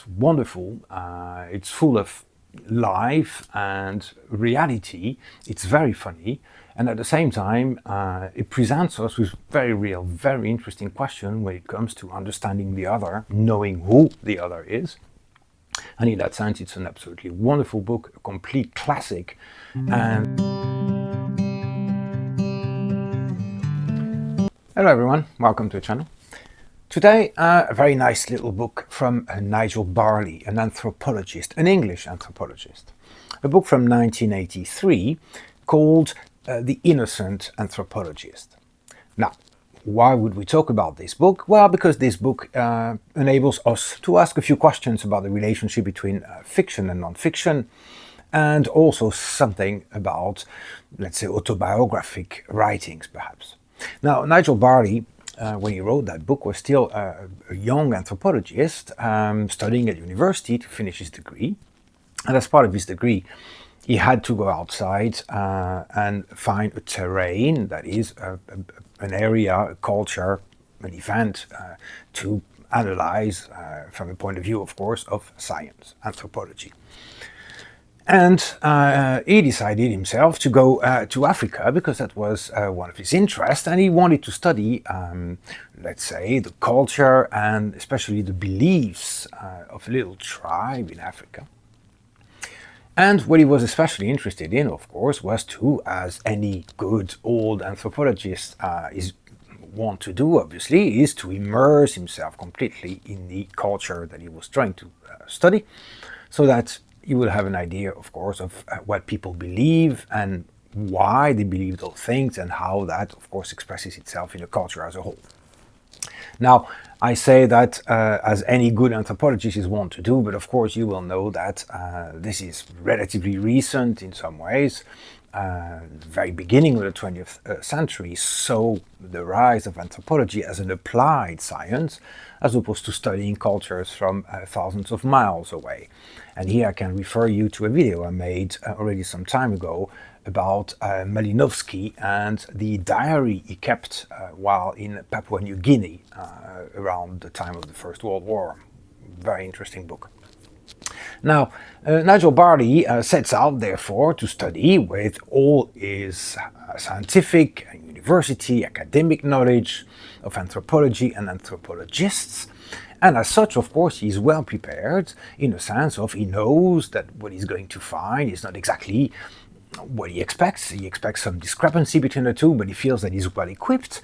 wonderful. It's full of life and reality. It's very funny. And at the same time, it presents us with very real, very interesting questions when it comes to understanding the other, knowing who the other is. And in that sense, it's an absolutely wonderful book, a complete classic. And hello everyone, welcome to the channel. Today, a very nice little book from Nigel Barley, an anthropologist, an English anthropologist. A book from 1983 called The Innocent Anthropologist. Now, why would we talk about this book? Well, because this book enables us to ask a few questions about the relationship between fiction and non-fiction, and also something about, let's say, autobiographic writings, perhaps. Now, Nigel Barley, when he wrote that book, was still a young anthropologist studying at university to finish his degree. And as part of his degree, he had to go outside and find a terrain, that is, an area, a culture, an event to analyze from the point of view, of course, of science, anthropology. And he decided himself to go to Africa because that was one of his interests, and he wanted to study, let's say, the culture and especially the beliefs of a little tribe in Africa. And what he was especially interested in, of course, was to, as any good old anthropologist want to do, obviously, is to immerse himself completely in the culture that he was trying to study, so that you will have an idea, of course, of what people believe and why they believe those things and how that, of course, expresses itself in the culture as a whole. Now, I say that as any good anthropologist is wont to do, but of course you will know that this is relatively recent in some ways. The very beginning of the 20th century saw the rise of anthropology as an applied science, as opposed to studying cultures from thousands of miles away. And here I can refer you to a video I made already some time ago about Malinowski and the diary he kept while in Papua New Guinea around the time of the First World War. Very interesting book. Now, Nigel Barley sets out, therefore, to study with all his scientific and university academic knowledge of anthropology and anthropologists. And as such, of course, he's well prepared in the sense of he knows that what he's going to find is not exactly what he expects. He expects some discrepancy between the two, but he feels that he's well equipped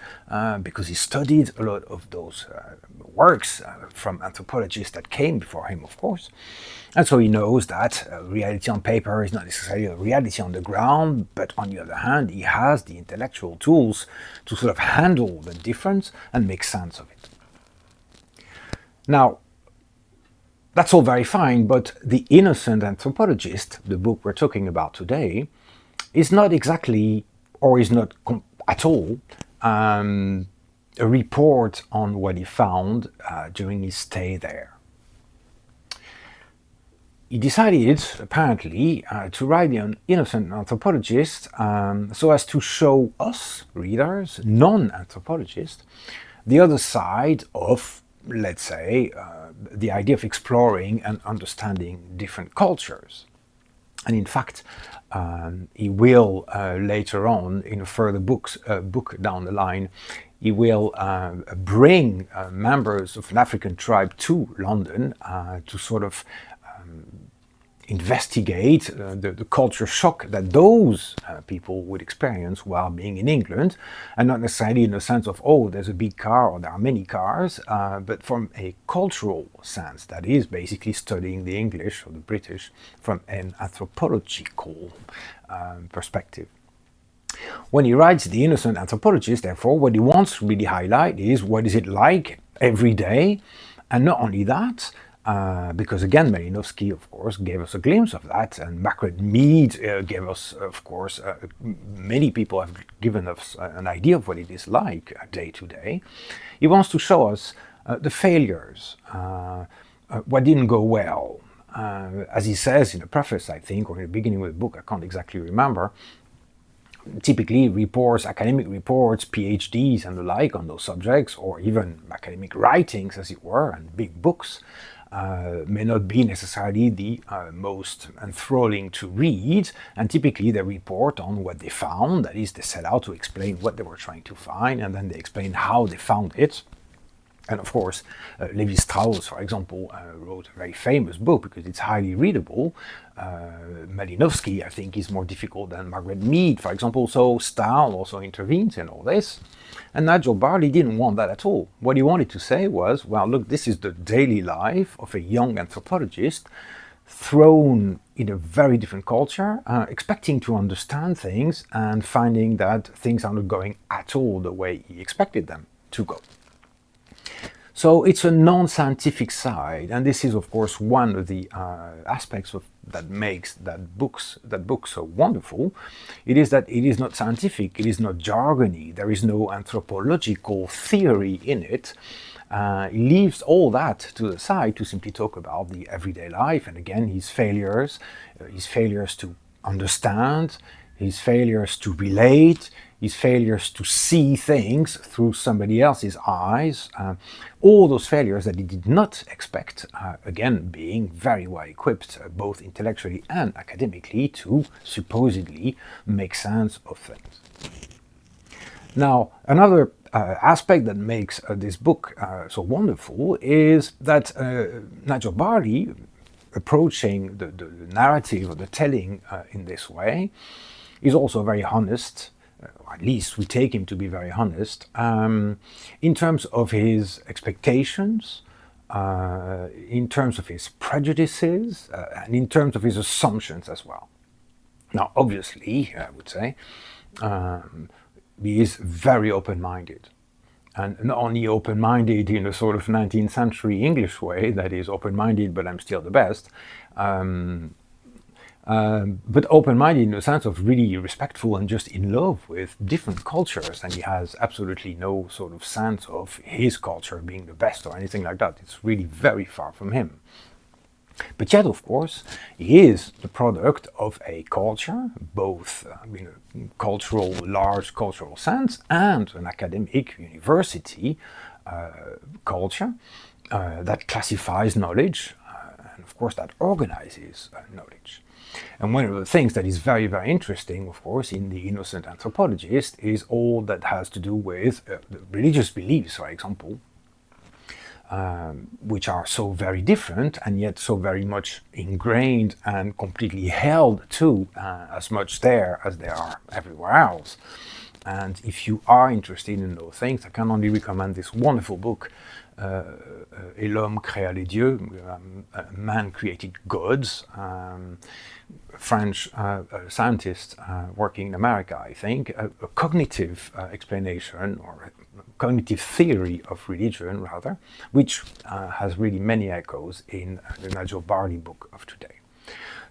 because he studied a lot of those works from anthropologists that came before him, of course. And so he knows that reality on paper is not necessarily a reality on the ground, but on the other hand, he has the intellectual tools to sort of handle the difference and make sense of it. Now, that's all very fine, but The Innocent Anthropologist, the book we're talking about today, is not exactly, or is not at all, a report on what he found during his stay there. He decided, apparently, to write The Innocent Anthropologist so as to show us, readers, non-anthropologists, the other side of, let's say, the idea of exploring and understanding different cultures. And in fact, he will later on, in a further book down the line, he will bring members of an African tribe to London to sort of investigate the culture shock that those people would experience while being in England, and not necessarily in the sense of, oh, there's a big car or there are many cars, but from a cultural sense, that is basically studying the English or the British from an anthropological perspective. When he writes The Innocent Anthropologist, therefore, what he wants to really highlight is what is it like every day, and not only that, because again, Malinowski, of course, gave us a glimpse of that, and Margaret Mead gave us, of course, many people have given us an idea of what it is like day to day. He wants to show us the failures, what didn't go well. As he says in the preface, I think, or in the beginning of the book, I can't exactly remember, typically reports, academic reports, PhDs and the like on those subjects, or even academic writings, as it were, and big books, may not be necessarily the most enthralling to read, and typically they report on what they found. That is, they set out to explain what they were trying to find, and then they explain how they found it. And of course, Levi-Strauss, for example, wrote a very famous book because it's highly readable. Malinowski, I think, is more difficult than Margaret Mead, for example, so Stahl also intervenes in all this. And Nigel Barley didn't want that at all. What he wanted to say was, well, look, this is the daily life of a young anthropologist thrown in a very different culture, expecting to understand things and finding that things are not going at all the way he expected them to go. So it's a non-scientific side, and this is, of course, one of the aspects that makes that book so wonderful. It is that it is not scientific, it is not jargony, there is no anthropological theory in it. He leaves all that to the side to simply talk about the everyday life, and again, his failures to understand, his failures to relate, his failures to see things through somebody else's eyes, all those failures that he did not expect, again, being very well equipped, both intellectually and academically, to supposedly make sense of things. Now, another aspect that makes this book so wonderful is that Nigel Barley, approaching the narrative or the telling in this way, is also very honest. Or at least we take him to be very honest, in terms of his expectations, in terms of his prejudices, and in terms of his assumptions as well. Now, obviously, I would say, he is very open-minded. And not only open-minded in a sort of 19th century English way, that is open-minded but I'm still the best, but open-minded in the sense of really respectful and just in love with different cultures, and he has absolutely no sort of sense of his culture being the best or anything like that. It's really very far from him. But yet, of course, he is the product of a culture, both in a cultural, large cultural sense, and an academic university culture that classifies knowledge, and of course that organizes knowledge. And one of the things that is very, very interesting, of course, in The Innocent Anthropologist is all that has to do with religious beliefs, for example, which are so very different and yet so very much ingrained and completely held to as much there as they are everywhere else. And if you are interested in those things, I can only recommend this wonderful book, Et l'homme créa les dieux, Man created gods, French scientist working in America, I think, a cognitive explanation or cognitive theory of religion, rather, which has really many echoes in the Nigel Barley book of today.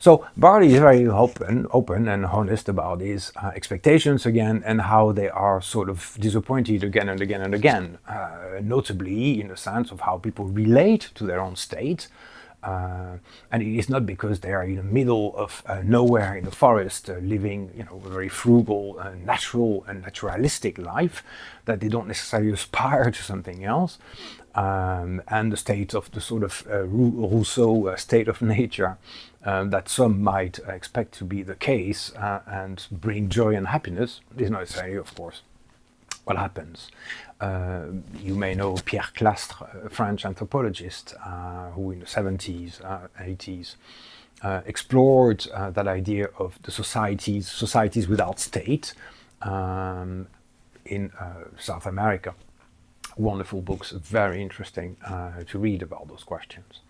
So Barley is very open and honest about his expectations again, and how they are sort of disappointed again and again and again, notably in the sense of how people relate to their own state. And it is not because they are in the middle of nowhere in the forest, living, a very frugal, natural and naturalistic life, that they don't necessarily aspire to something else. And the state of the sort of Rousseau state of nature that some might expect to be the case and bring joy and happiness is not necessarily, of course, what happens. You may know Pierre Clastres, a French anthropologist, who in the 70s, 80s, explored that idea of the societies without state in South America. Wonderful books, very interesting to read about those questions.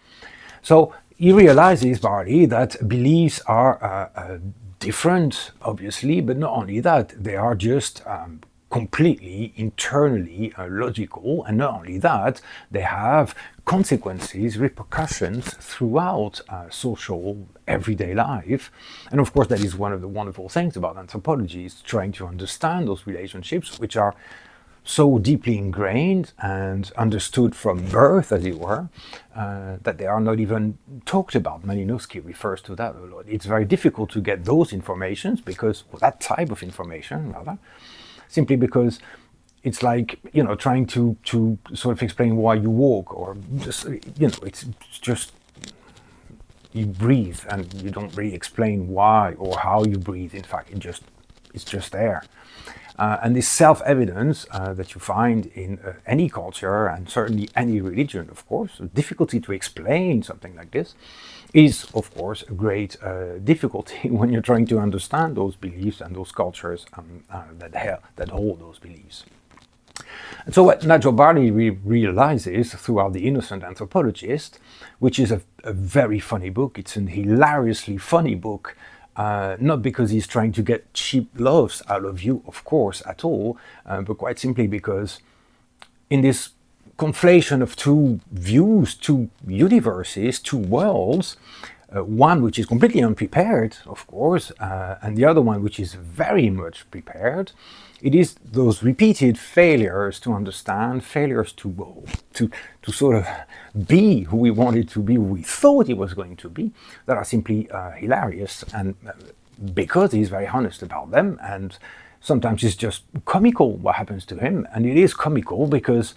So he realizes, Barley, that beliefs are different, obviously, but not only that, they are just completely internally logical, and not only that, they have consequences, repercussions throughout social everyday life. And of course that is one of the wonderful things about anthropology, is trying to understand those relationships which are so deeply ingrained and understood from birth, as it were, that they are not even talked about. Malinowski refers to that a lot. It's very difficult to get those informations, because, well, that type of information, rather, simply because it's like, trying to sort of explain why you walk, or just, it's just you breathe and you don't really explain why or how you breathe. In fact, it's just there. And this self-evidence that you find in any culture, and certainly any religion, of course, the difficulty to explain something like this is, of course, a great difficulty when you're trying to understand those beliefs and those cultures that hold those beliefs. And so what Nigel Barley realizes throughout The Innocent Anthropologist, which is a very funny book, it's an hilariously funny book, not because he's trying to get cheap laughs out of you, of course, at all, but quite simply because in this conflation of two views, two universes, two worlds, one which is completely unprepared, of course, and the other one which is very much prepared, it is those repeated failures to understand, failures to sort of be who we wanted to be, who we thought he was going to be, that are simply hilarious, and because he's very honest about them, and sometimes it's just comical what happens to him, and it is comical because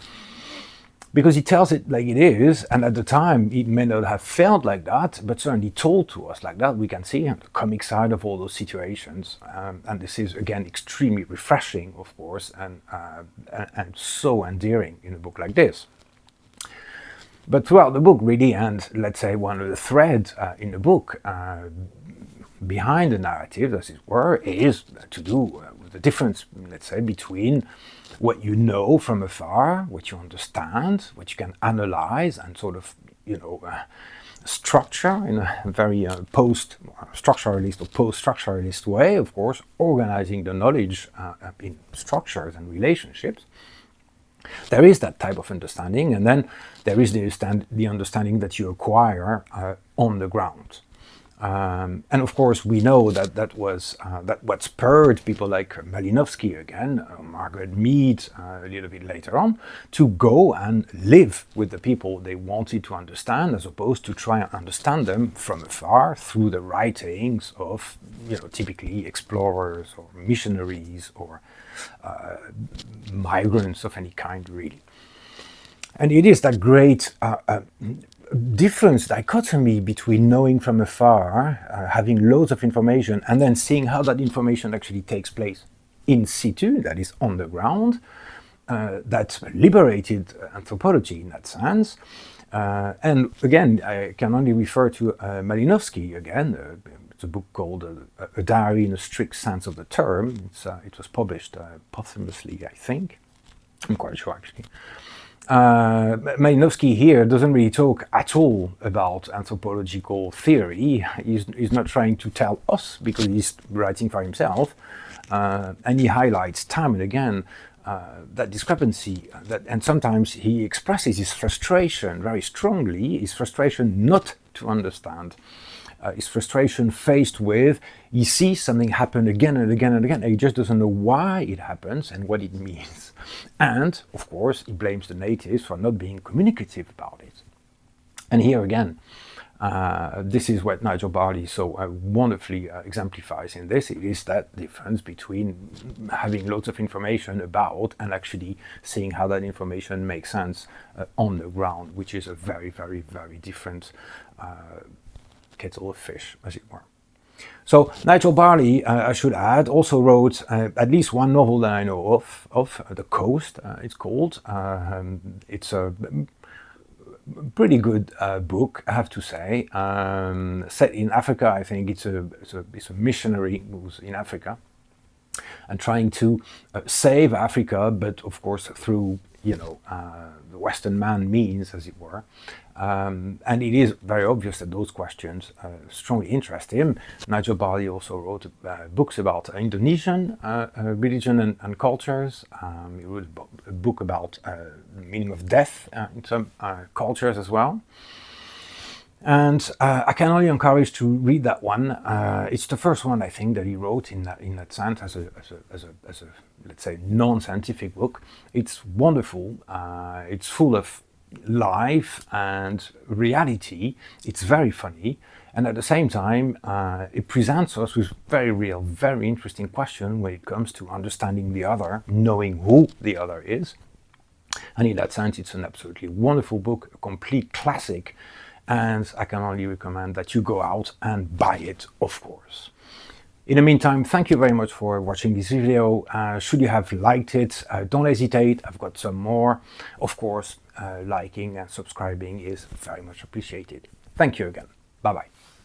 he tells it like it is, and at the time it may not have felt like that, but certainly told to us like that. We can see the comic side of all those situations, and this is again extremely refreshing, of course, and so endearing in a book like this. But throughout the book, really, and let's say one of the threads in the book behind the narrative, as it were, is to do with the difference, let's say, between what you know from afar, what you understand, what you can analyze and sort of, structure in a very post-structuralist or post-structuralist way, of course, organizing the knowledge in structures and relationships. There is that type of understanding, and then there is the understanding that you acquire on the ground. And of course, we know that what spurred people like Malinowski again, Margaret Mead a little bit later on, to go and live with the people they wanted to understand, as opposed to try and understand them from afar through the writings of, typically explorers or missionaries or migrants of any kind, really. And it is that great dichotomy between knowing from afar, having loads of information, and then seeing how that information actually takes place in situ, that is on the ground. That's liberated anthropology in that sense. And again, I can only refer to Malinowski again. It's a book called A Diary in a Strict Sense of the Term. It was published posthumously, I think. I'm quite sure, actually. Malinowski here doesn't really talk at all about anthropological theory. He's not trying to tell us, because he's writing for himself, and he highlights time and again that discrepancy, and sometimes he expresses his frustration very strongly, his frustration not to understand, his frustration faced with, he sees something happen again and again and again, and he just doesn't know why it happens and what it means. And, of course, he blames the natives for not being communicative about it. And here again, this is what Nigel Barley so wonderfully exemplifies in this. It is that difference between having loads of information about and actually seeing how that information makes sense on the ground, which is a very, very, very different kettle of fish, as it were. So Nigel Barley, I should add, also wrote at least one novel that I know of The Coast, it's called. It's a pretty good book, I have to say. Set in Africa, I think it's a missionary who's in Africa and trying to save Africa, but of course through the Western man means, as it were. And it is very obvious that those questions strongly interest him. Nigel Barley also wrote books about Indonesian religion and cultures. He wrote a book about the meaning of death in some cultures as well. And I can only encourage to read that one. It's the first one, I think, that he wrote in that sense as a let's say non-scientific book. It's wonderful. It's full of life and reality. It's very funny, and at the same time, it presents us with very real, very interesting questions when it comes to understanding the other, knowing who the other is. And in that sense, it's an absolutely wonderful book, a complete classic, and I can only recommend that you go out and buy it, of course. In the meantime, thank you very much for watching this video. Should you have liked it, don't hesitate, I've got some more. Of course, liking and subscribing is very much appreciated. Thank you again. Bye-bye.